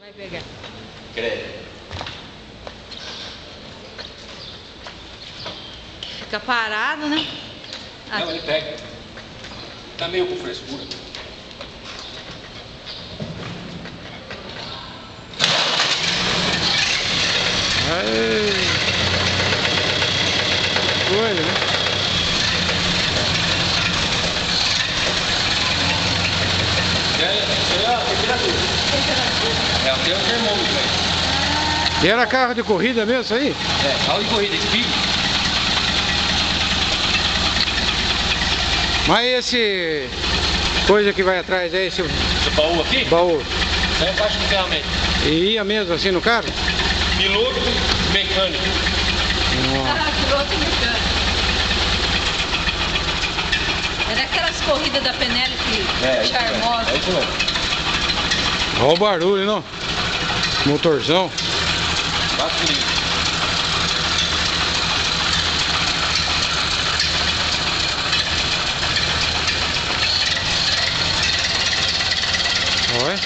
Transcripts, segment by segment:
Vai pegar. Credo. Fica parado, né? Ah, Não, ele pega. Tá meio com frescura. Coisa, né? Isso aí é a temperatura. É o teu termômetro aí. E era carro de corrida mesmo isso aí? É, carro de corrida, speed. Mas esse coisa que vai atrás é esse Esse baú aqui, baú? sai embaixo do ferramenta. E ia mesmo assim no carro? Piloto mecânico. piloto mecânico. Era aquelas corridas da Penélope charmosa. É isso mesmo. Olha o barulho, não? Motorzão. Bate. Olha.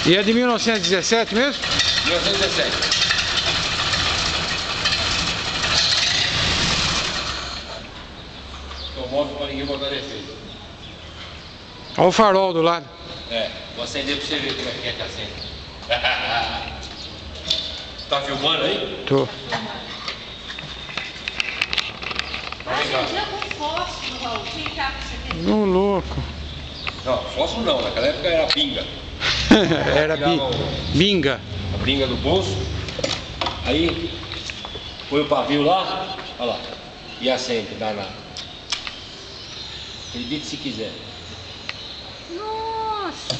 E é de 1917 mesmo? 1917. Eu mostro para ninguém botar defeito. Olha o farol do lado. É, vou acender para você ver como é que acende. Tá filmando aí? Tô. Acendia com fósforo, Raul. Que carro você tem? No louco. Não, fósforo não, naquela época era pinga. Era binga. A pinga do bolso. Aí põe o pavio lá, olha lá. E acende, danado. Acredite se quiser. Nossa,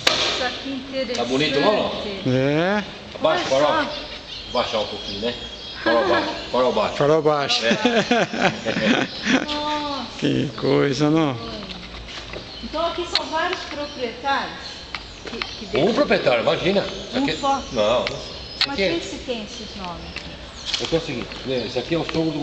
que interessante. Tá bonito lá ou não? É. Abaixa o farol. Vou baixar um pouquinho, né? Farol baixo. Farol baixo. Farol baixo. Nossa. Que coisa, não? Então aqui são vários proprietários que Um proprietário, imagina. Isso Um aqui... só? Não. Isso Mas aqui é... quem se tem esses nomes? Eu tô o seguinte, esse aqui é o sogro do